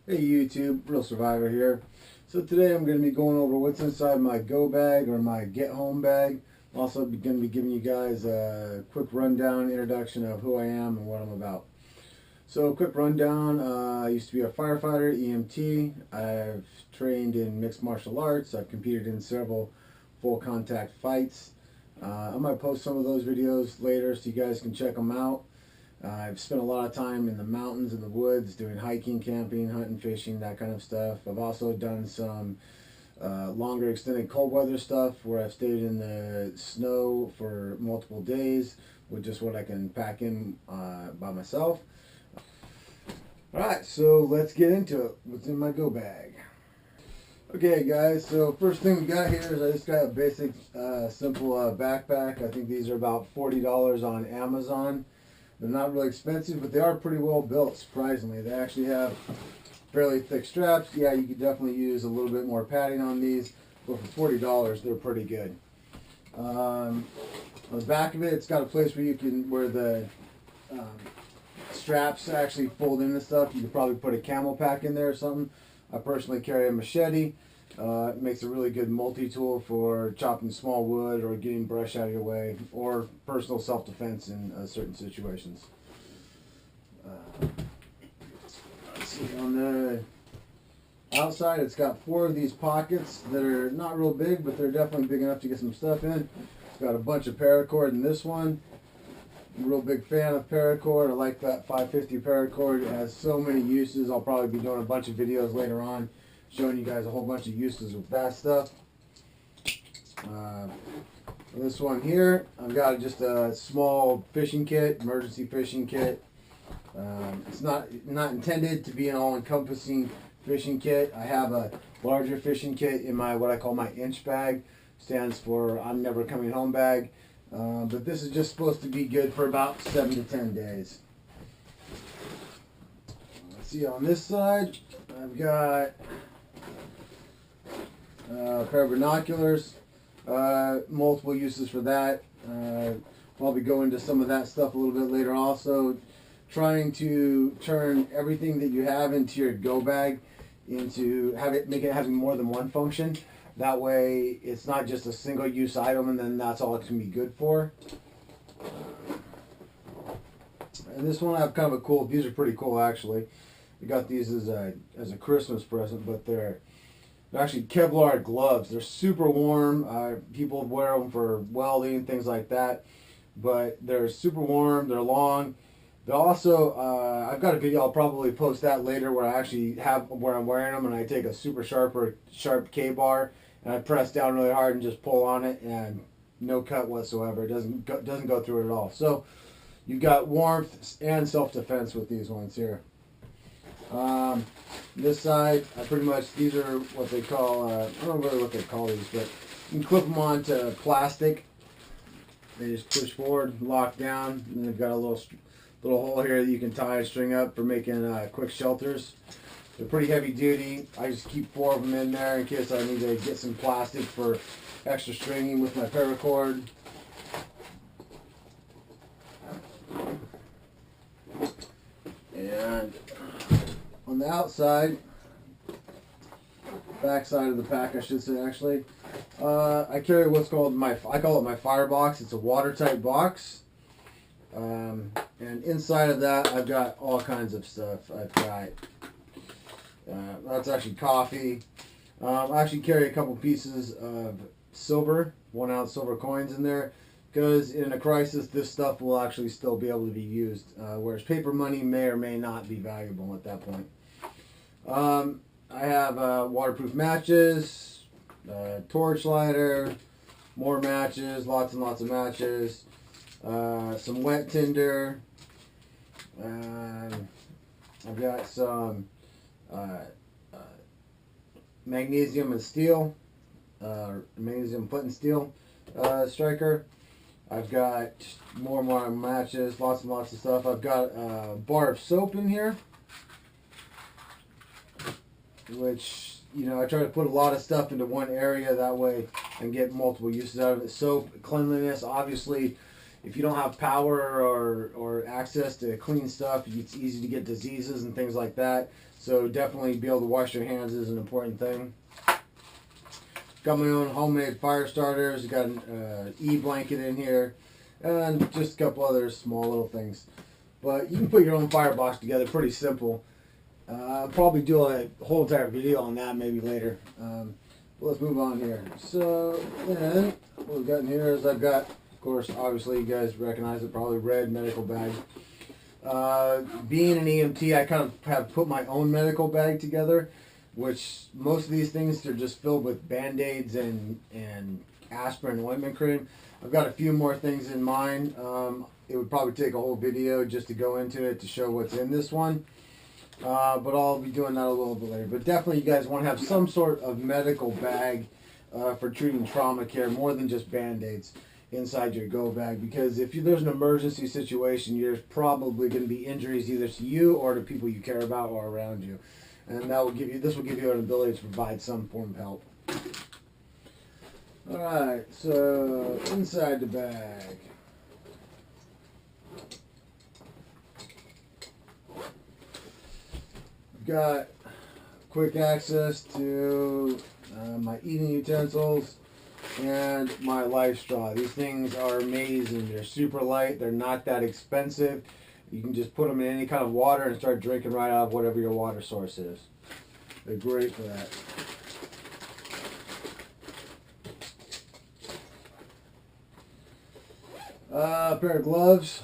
Hey YouTube, Real Survivor here. So today I'm going to be going over what's inside my go bag or my get home bag. I'm also going to be giving you guys a quick rundown, introduction of who I am and what I'm about. So quick rundown, I used to be a firefighter, EMT. I've trained in mixed martial arts. I've competed in several full contact fights. I might post some of those videos later so you guys can check them out. I've spent a lot of time in the mountains and the woods doing hiking, camping, hunting, fishing, that kind of stuff. I've also done some longer extended cold weather stuff where I've stayed in the snow for multiple days with just what I can pack in by myself. Alright, so let's get into it. What's in my go bag? Okay guys, so first thing we got here is I just got a basic simple backpack. I think these are about $40 on Amazon. They're not really expensive, but they are pretty well built, surprisingly. They actually have fairly thick straps. Yeah, you could definitely use a little bit more padding on these, but for $40, they're pretty good. On the back of it, it's got a place where the um, straps actually fold into stuff. You could probably put a camel pack in there or something. I personally carry a machete. It makes a really good multi-tool for chopping small wood or getting brush out of your way or personal self-defense in certain situations. Let's see, on the outside it's got 4 of these pockets that are not real big, but they're definitely big enough to get some stuff in. It's got a bunch of paracord in this one. I'm a real big fan of paracord. I like that 550 paracord. It has so many uses. I'll probably be doing a bunch of videos later on showing you guys a whole bunch of uses with that stuff. This one here, I've got just a small fishing kit, emergency fishing kit. It's not intended to be an all-encompassing fishing kit. I have a larger fishing kit in my what I call my inch bag. Stands for I'm never coming home bag. But this is just supposed to be good for about 7 to 10 days. Let's see, on this side, I've got a pair of binoculars. Multiple uses for that. I'll be going into some of that stuff a little bit later also. Trying to turn everything that you have into your go bag into make it having more than one function. That way it's not just a single use item and then that's all it can be good for. And this one I have kind of a cool, these are pretty cool actually. I got these as a Christmas present, but they're actually Kevlar gloves. They're super warm. People wear them for welding, things like that. But they're super warm. They're long. They also, I've got a video. I'll probably post that later where I actually have where I'm wearing them, and I take a super sharp K-bar and I press down really hard and just pull on it, and no cut whatsoever. It doesn't go through it at all. So you've got warmth and self-defense with these ones here. This side, these are what they call, I don't know really what they call these, but you can clip them onto plastic. They just push forward, lock down, and they've got a little hole here that you can tie a string up for making quick shelters. They're pretty heavy duty. I just keep 4 of them in there in case I need to get some plastic for extra stringing with my paracord. And on the outside, back side of the pack, I should say actually, I carry what's called I call it my fire box. It's a watertight box. And inside of that, I've got all kinds of stuff. I've got, that's actually coffee. I actually carry a couple pieces of silver, 1 ounce silver coins in there, because in a crisis, this stuff will actually still be able to be used, whereas paper money may or may not be valuable at that point. I have waterproof matches, torch lighter, more matches, lots and lots of matches, some wet tinder. I've got some magnesium and steel, magnesium flint and steel striker. I've got more matches, lots and lots of stuff. I've got a bar of soap in here, which, you know, I try to put a lot of stuff into one area that way and get multiple uses out of it. Soap, cleanliness, obviously, if you don't have power or access to clean stuff, it's easy to get diseases and things like that. So definitely be able to wash your hands is an important thing. Got my own homemade fire starters. Got an e-blanket in here, and just a couple other small little things. But you can put your own firebox together, pretty simple. I'll probably do a whole entire video on that maybe later. But let's move on here. So then what we've got in here is I've got, of course, obviously you guys recognize it, probably red medical bag. Being an EMT, I kind of have put my own medical bag together, which most of these things are just filled with Band-Aids and aspirin and ointment cream. I've got a few more things in mind. It would probably take a whole video just to go into it to show what's in this one. But I'll be doing that a little bit later. But definitely you guys want to have some sort of medical bag for treating trauma care, more than just Band-Aids inside your go bag. Because if there's an emergency situation, there's probably going to be injuries either to you or to people you care about or around you. And this will give you an ability to provide some form of help. Alright, so inside the bag. Got quick access to my eating utensils and my life straw. These things are amazing. They're super light. They're not that expensive. You can just put them in any kind of water and start drinking right out of whatever your water source is. They're great for that. A pair of gloves,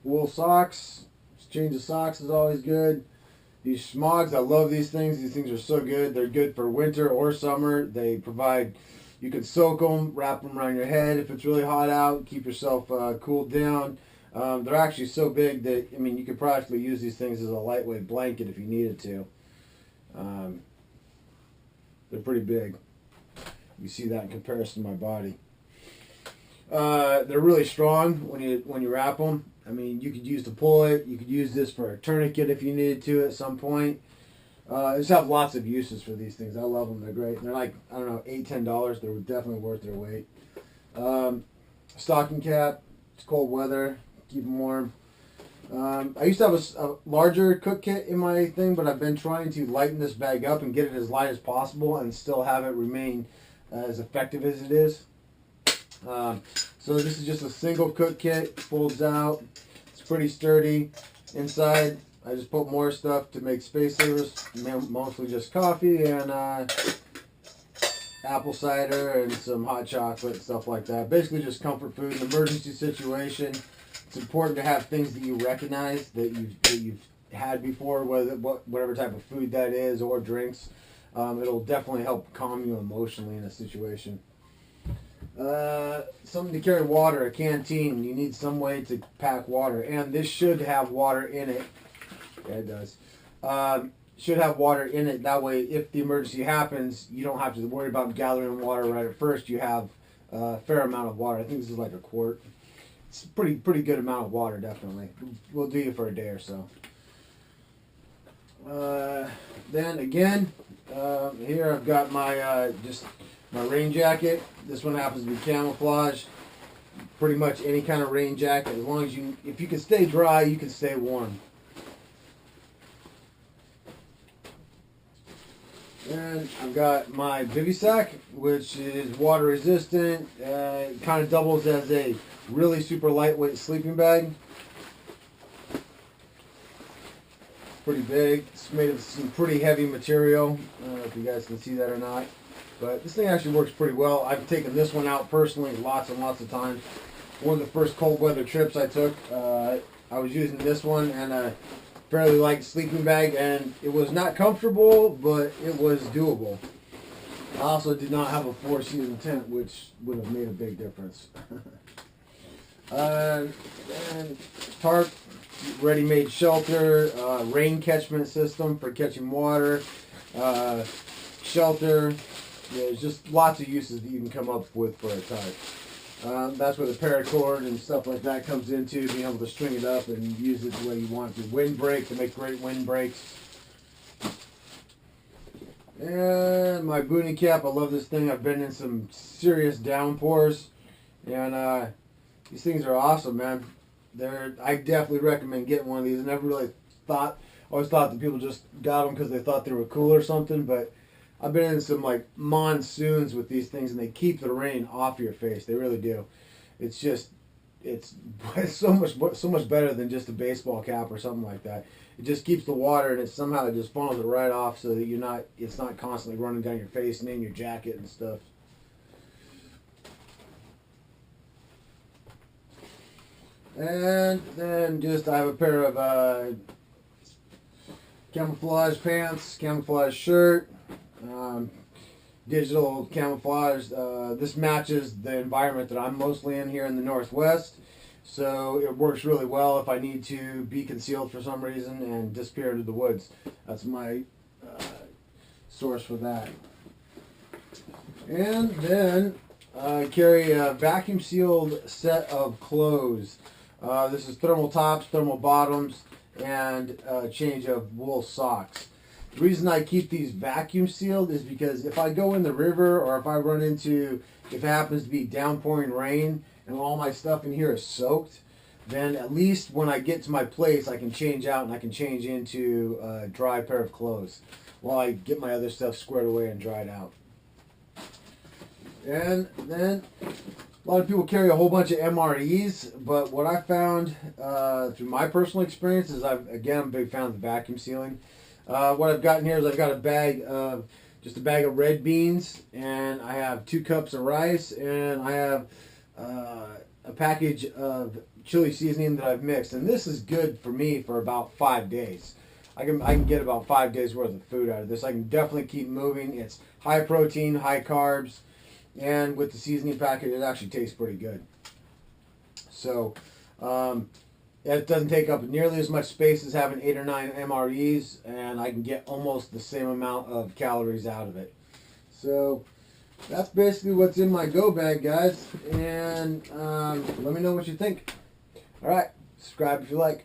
wool socks. Change of socks is always good. These Schmogs, I love these things. These things are so good. They're good for winter or summer. They provide, you can soak them, wrap them around your head if it's really hot out, keep yourself cooled down. They're actually so big that, I mean, you could practically use these things as a lightweight blanket if you needed to. They're pretty big. You see that in comparison to my body. They're really strong when you wrap them. I mean, you could use to pull it. You could use this for a tourniquet if you needed to at some point. I just have lots of uses for these things. I love them. They're great. They're like, I don't know, $8, $10. They're definitely worth their weight. Stocking cap. It's cold weather. Keep them warm. I used to have a larger cook kit in my thing, but I've been trying to lighten this bag up and get it as light as possible and still have it remain as effective as it is. So this is just a single cook kit, folds out, it's pretty sturdy. Inside, I just put more stuff to make space savers, mostly just coffee and apple cider and some hot chocolate, stuff like that. Basically just comfort food, an emergency situation. It's important to have things that you recognize, that you've had before, whatever type of food that is or drinks. It'll definitely help calm you emotionally in a situation. Something to carry water, a canteen. You need some way to pack water, and this should have water in it. Yeah, it does. Should have water in it. That way, if the emergency happens, you don't have to worry about gathering water right at first. You have a fair amount of water. I think this is like a quart. It's a pretty good amount of water, definitely. Will do you for a day or so. Then again, here I've got my my rain jacket. This one happens to be camouflage. Pretty much any kind of rain jacket, as long as if you can stay dry, you can stay warm. And I've got my Vivisac, which is water resistant. It kind of doubles as a really super lightweight sleeping bag. Pretty big. It's made of some pretty heavy material. I don't know if you guys can see that or not. But this thing actually works pretty well. I've taken this one out personally lots and lots of times. One of the first cold weather trips I took, I was using this one and a fairly light sleeping bag, and it was not comfortable, but it was doable. I also did not have a four-season tent, which would have made a big difference. And tarp, ready-made shelter, rain catchment system for catching water, shelter. There's just lots of uses that you can come up with for a tarp. That's where the paracord and stuff like that comes into, being able to string it up and use it the way you want to. Windbreak, to make great windbreaks. And my boonie cap, I love this thing. I've been in some serious downpours, And these things are awesome, man. I definitely recommend getting one of these. I never really always thought that people just got them because they thought they were cool or something, but I've been in some like monsoons with these things, and they keep the rain off your face. They really do. It's just, it's so much better than just a baseball cap or something like that. It just keeps the water, and it just funnels it right off, so that it's not constantly running down your face and in your jacket and stuff. And then I have a pair of camouflage pants, camouflage shirt, digital camouflage. This matches the environment that I'm mostly in here in the Northwest, so it works really well if I need to be concealed for some reason and disappear into the woods. That's my source for that. And then I carry a vacuum sealed set of clothes. This is thermal tops, thermal bottoms, and a change of wool socks. The reason I keep these vacuum sealed is because if I go in the river, or if it happens to be downpouring rain and all my stuff in here is soaked, then at least when I get to my place, I can change out and I can change into a dry pair of clothes while I get my other stuff squared away and dried out. And then a lot of people carry a whole bunch of MREs, but what I found through my personal experience is I'm a big fan of the vacuum sealing. What I've got in here is I've got just a bag of red beans, and I have 2 cups of rice, and I have a package of chili seasoning that I've mixed. And this is good for me for about 5 days. I can get about 5 days worth of food out of this. I can definitely keep moving. It's high protein, high carbs, and with the seasoning packet, it actually tastes pretty good. So it doesn't take up nearly as much space as having 8 or 9 MREs, and I can get almost the same amount of calories out of it. So that's basically what's in my go bag, guys. And let me know what you think. All right, subscribe if you like.